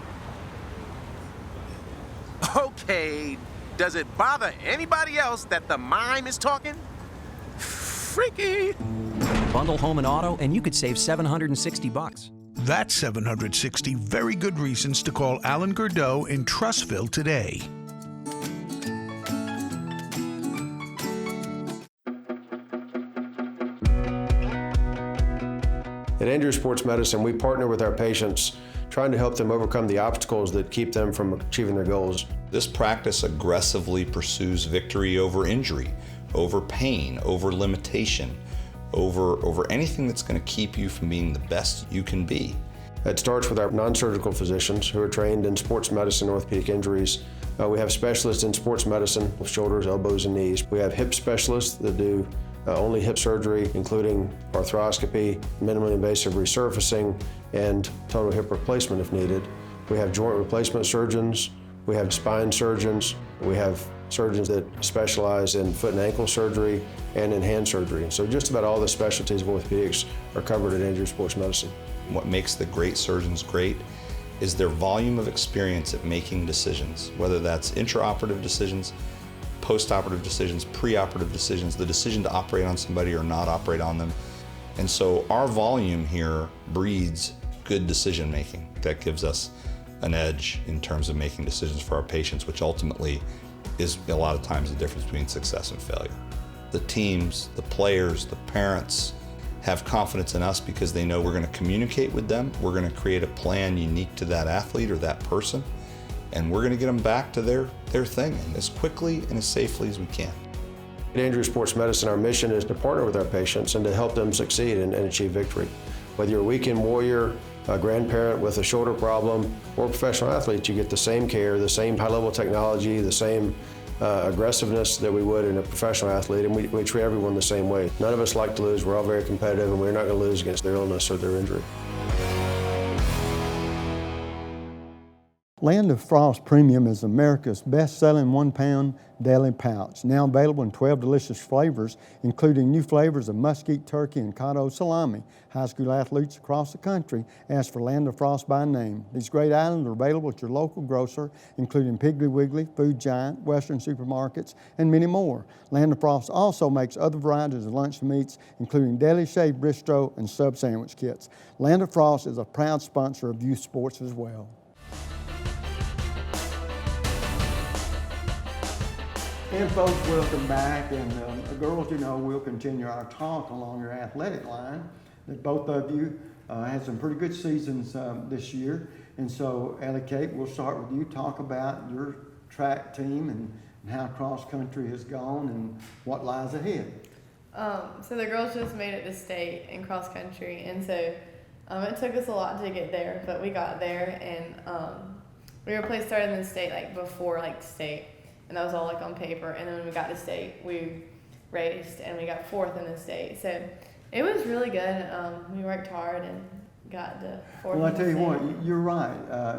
Okay, does it bother anybody else that the mime is talking? Freaky! Bundle home and auto, and you could save $760. That's 760 very good reasons to call Alan Gardot in Trussville today. At Andrew Sports Medicine, we partner with our patients, trying to help them overcome the obstacles that keep them from achieving their goals. This practice aggressively pursues victory over injury, over pain, over limitation, over anything that's going to keep you from being the best you can be. It starts with our non-surgical physicians who are trained in sports medicine, orthopedic injuries. We have specialists in sports medicine, shoulders, elbows, and knees. We have hip specialists that do only hip surgery, including arthroscopy, minimally invasive resurfacing, and total hip replacement if needed. We have joint replacement surgeons. We have spine surgeons. We have surgeons that specialize in foot and ankle surgery and in hand surgery. So just about all the specialties of orthopedics are covered at Andrew Sports Medicine. What makes the great surgeons great is their volume of experience at making decisions, whether that's intraoperative decisions, postoperative decisions, preoperative decisions, the decision to operate on somebody or not operate on them. And so our volume here breeds good decision making. That gives us an edge in terms of making decisions for our patients, which ultimately is a lot of times the difference between success and failure. The teams, the players, the parents have confidence in us because they know we're going to communicate with them. We're going to create a plan unique to that athlete or that person, and we're going to get them back to their thing as quickly and as safely as we can. At Andrew Sports Medicine, our mission is to partner with our patients and to help them succeed and achieve victory. Whether you're a weekend warrior, a grandparent with a shoulder problem, or a professional athlete, you get the same care, the same high-level technology, the same aggressiveness that we would in a professional athlete, and we treat everyone the same way. None of us like to lose. We're all very competitive, and we're not going to lose against their illness or their injury. Land of Frost Premium is America's best-selling 1-pound deli pouch, now available in 12 delicious flavors, including new flavors of mesquite turkey and cotto salami. High school athletes across the country ask for Land of Frost by name. These great items are available at your local grocer, including Piggly Wiggly, Food Giant, Western supermarkets, and many more. Land of Frost also makes other varieties of lunch meats, including deli shaved bistro and sub sandwich kits. Land of Frost is a proud sponsor of youth sports as well. And folks, welcome back. And girls, you know, we'll continue our talk along your athletic line. That both of you had some pretty good seasons this year. And so, Ellie Kate, we'll start with you. Talk about your track team and how cross country has gone and what lies ahead. So the girls just made it to state in cross country, and so it took us a lot to get there, but we got there, and we were placed third in the state like before like state. And that was all like on paper. And then when we got to state, we raced and we got fourth in the state. So it was really good. We worked hard and got to fourth. Well, I tell you what, you're right.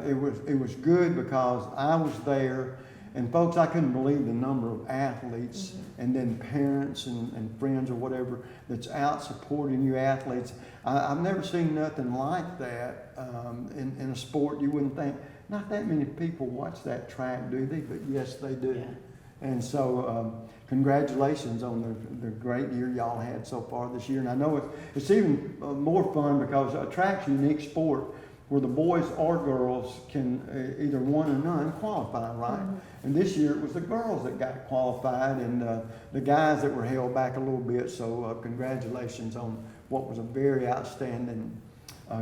It was good because I was there, and folks, I couldn't believe the number of athletes and then parents and friends or whatever that's out supporting you athletes. I've never seen nothing like that in a sport. You wouldn't think. Not that many people watch that track, do they? But yes, they do. Yeah. And so congratulations on the great year y'all had so far this year. And I know it's even more fun because a track's a unique sport where the boys or girls can either one or none qualify, right? Mm-hmm. And this year it was the girls that got qualified and the guys that were held back a little bit. So congratulations on what was a very outstanding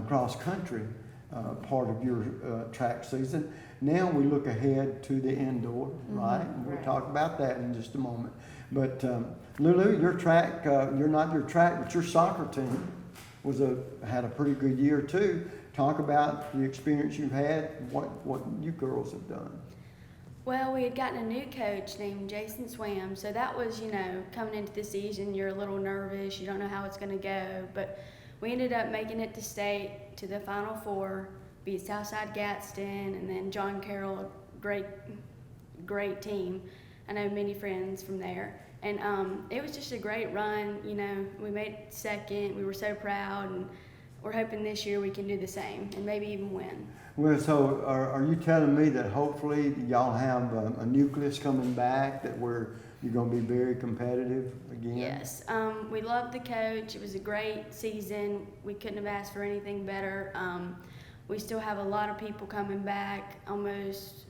cross country. part of your track season. Now we look ahead to the indoor, right? And we'll talk about that in just a moment. But LuLu, your track, you're not your track, but your soccer team had a pretty good year too. Talk about the experience you've had, what you girls have done. Well, we had gotten a new coach named Jason Swam, so that was, coming into the season, you're a little nervous, you don't know how it's going to go, but we ended up making it to state, to the Final Four, beat Southside Gadsden, and then John Carroll, great team. I know many friends from there, and it was just a great run. We made second. We were so proud, and we're hoping this year we can do the same and maybe even win. Well, so are you telling me that hopefully y'all have a nucleus coming back that where you're going to be very competitive again? Yes. We loved the coach. It was a great season. We couldn't have asked for anything better. We still have a lot of people coming back, almost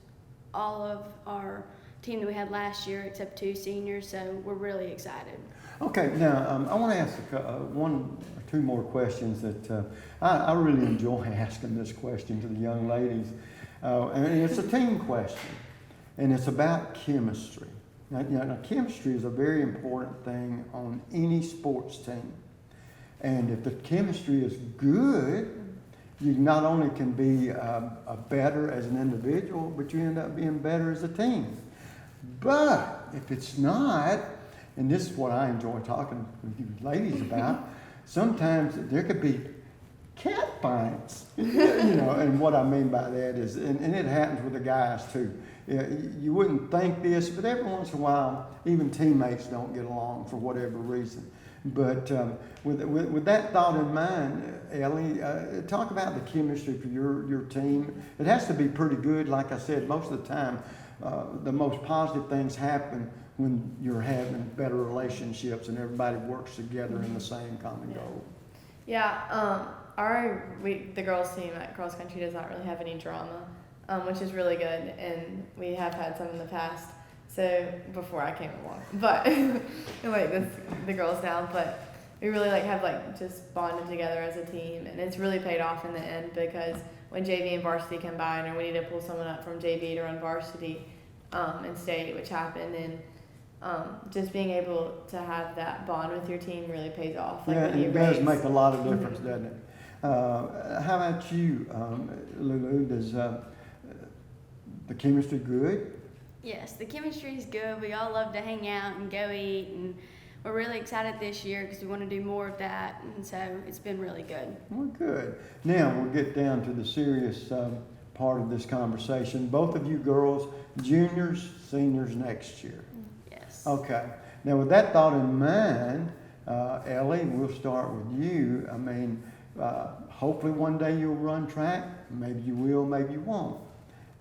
all of our team that we had last year except 2 seniors, so we're really excited. Okay, now I want to ask one or two more questions that I really enjoy asking this question to the young ladies. And it's a team question, and it's about chemistry. Now, chemistry is a very important thing on any sports team. And if the chemistry is good, you not only can be better as an individual, but you end up being better as a team. But if it's not, and this is what I enjoy talking with you ladies about, sometimes there could be cat fights, and what I mean by that is, and it happens with the guys too. You wouldn't think this, but every once in a while, even teammates don't get along for whatever reason. But with that thought in mind, Ellie, talk about the chemistry for your team. It has to be pretty good. Like I said, most of the time, the most positive things happen when you're having better relationships and everybody works together in the same common goal. Yeah, the girls team at cross country does not really have any drama, which is really good, and we have had some in the past. So before I came along, but the girls now, but we really have just bonded together as a team, and it's really paid off in the end because when JV and varsity combine, or we need to pull someone up from JV to run varsity in state, which happened, and just being able to have that bond with your team really pays off. It does make a lot of difference, doesn't it? How about you, LuLu? Does the chemistry good? Yes, the chemistry is good. We all love to hang out and go eat, and we're really excited this year because we want to do more of that, and so it's been really good. Well, good. Now we'll get down to the serious part of this conversation. Both of you girls, juniors, seniors next year. Yes. Okay. Now with that thought in mind, Ellie, we'll start with you. I mean, hopefully one day you'll run track. Maybe you will, maybe you won't.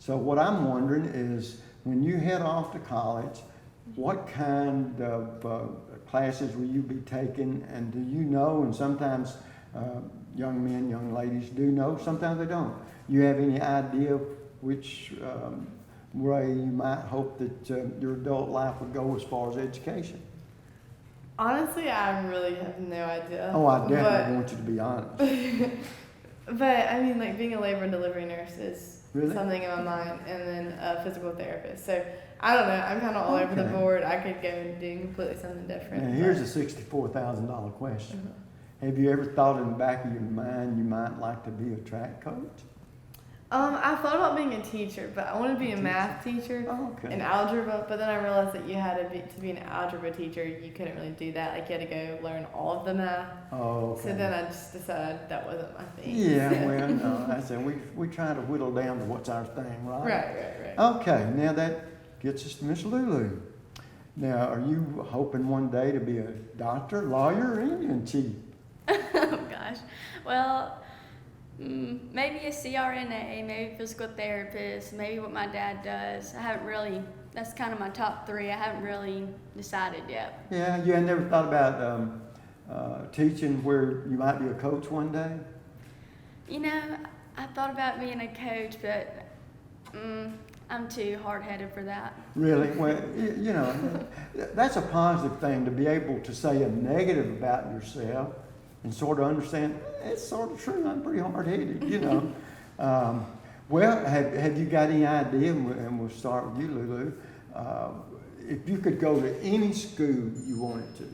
So what I'm wondering is, when you head off to college, what kind of classes will you be taking, and do you know, and sometimes young men, young ladies do know, sometimes they don't. You have any idea which way you might hope that your adult life would go as far as education? Honestly, I really have no idea. Oh, I definitely want you to be honest. But I mean, being a labor and delivery nurse is really something in my mind, and then a physical therapist. So I don't know. I'm kind of all over the board. I could go and do completely something different. Now here's a $64,000 question. Have you ever thought in the back of your mind you might like to be a track coach? I thought about being a teacher, but I wanted to be a math teacher in algebra, but then I realized that you had to be an algebra teacher, you couldn't really do that. You had to go learn all of the math. Oh, okay. So then I just decided that wasn't my thing. Yeah, well, no, I said we try to whittle down to what's our thing, right? Right. Okay, now that gets us to Miss LuLu. Now, are you hoping one day to be a doctor, lawyer, or Indian chief? Oh, gosh. Well, maybe a CRNA, maybe physical therapist, maybe what my dad does. I haven't really, that's kind of my top 3. I haven't really decided yet. Yeah, you had never thought about teaching where you might be a coach one day? I thought about being a coach, but I'm too hard-headed for that. Really? Well, that's a positive thing, to be able to say a negative about yourself and sort of understand, it's sort of true, I'm pretty hard-headed, Well, have you got any idea, and we'll start with you, LuLu, if you could go to any school you wanted to,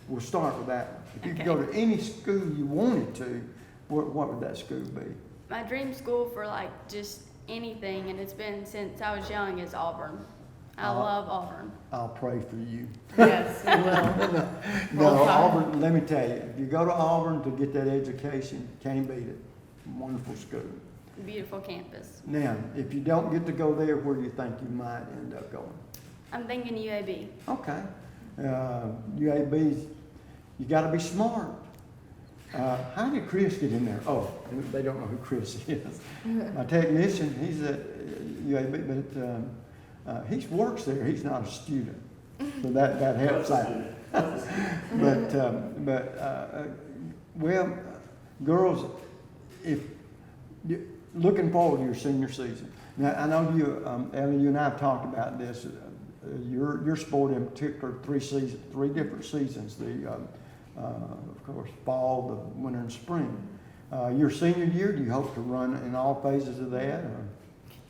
we'll start with that one. If you could go to any school you wanted to, what would that school be? My dream school for like just anything, and it's been since I was young, is Auburn. I love Auburn. I'll pray for you. Yes, we will. No, Auburn, let me tell you, if you go to Auburn to get that education, can't beat it. Wonderful school. Beautiful campus. Now, if you don't get to go there, where do you think you might end up going? I'm thinking UAB. Okay. UAB's, you got to be smart. How did Chris get in there? Oh, they don't know who Chris is. My technician, he's at UAB, but he works there. He's not a student, so that helps out. Well, girls, if looking forward to your senior season. Now, I know you, Ellie, you and I have talked about this. Your sport in particular, three different seasons. Of course, fall, the winter, and spring. Your senior year, do you hope to run in all phases of that? Or?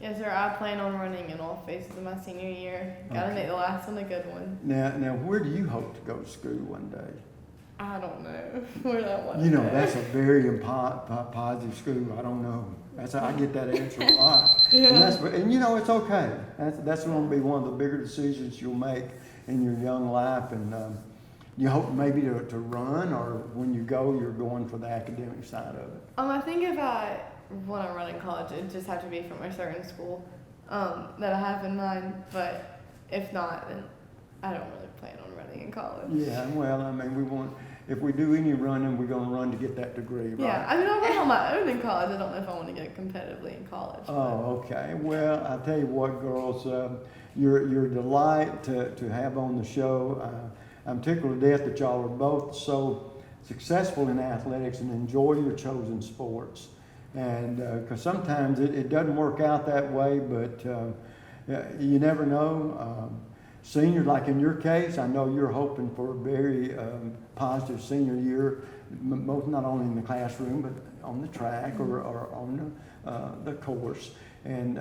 Yes, sir. I plan on running in all phases of my senior year. Got to make the last one a good one. Now, where do you hope to go to school one day? I don't know where that one. You know, that's a very positive school. I don't know. I get that answer a lot. Yeah. And you know, it's okay. That's going to be one of the bigger decisions you'll make in your young life. And you hope maybe to run, or when you go, you're going for the academic side of it. I think if I want to run in college, it'd just have to be from a certain school that I have in mind. But if not, then I don't really plan on running in college. Yeah, well, I mean, if we do any running, we're going to run to get that degree, right? Yeah, I mean, I'll run on my own in college. I don't know if I want to get it competitively in college. Oh, okay. Well, I'll tell you what, girls, you're a delight to have on the show. I'm tickled to death that y'all are both so successful in athletics and enjoy your chosen sports. And because sometimes it doesn't work out that way, but you never know. Seniors, like in your case, I know you're hoping for a very positive senior year, both not only in the classroom, but on the track or on the course. And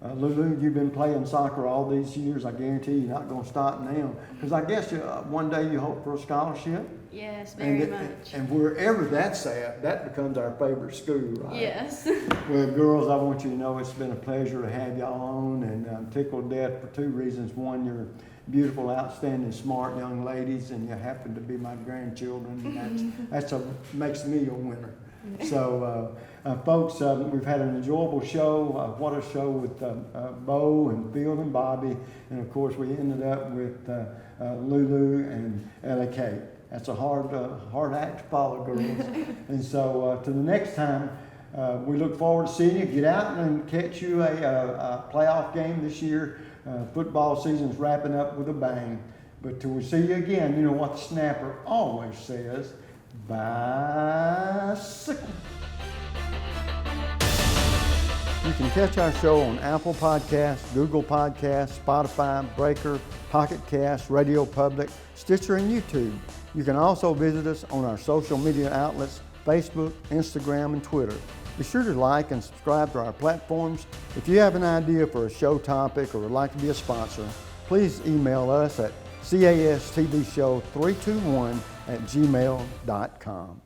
LuLu, you've been playing soccer all these years. I guarantee you're not going to stop now. Because I guess one day you hope for a scholarship. Yes, very much. And wherever that's at, that becomes our favorite school, right? Yes. Well, girls, I want you to know it's been a pleasure to have y'all on, and I'm tickled to death for two reasons. One, you're beautiful, outstanding, smart young ladies, and you happen to be my grandchildren, and that's makes me a winner. So, folks, we've had an enjoyable show. What a show with Bo and Phil and Bobby, and of course we ended up with LuLu and Ellie Kate. That's a hard act to follow, girls. And so, to the next time, we look forward to seeing you. Get out and catch you a playoff game this year. Football season's wrapping up with a bang. But till we see you again, you know what the snapper always says: bicycle. You can catch our show on Apple Podcasts, Google Podcasts, Spotify, Breaker, Pocket Cast, Radio Public, Stitcher, and YouTube. You can also visit us on our social media outlets, Facebook, Instagram, and Twitter. Be sure to like and subscribe to our platforms. If you have an idea for a show topic or would like to be a sponsor, please email us at castvshow321@gmail.com.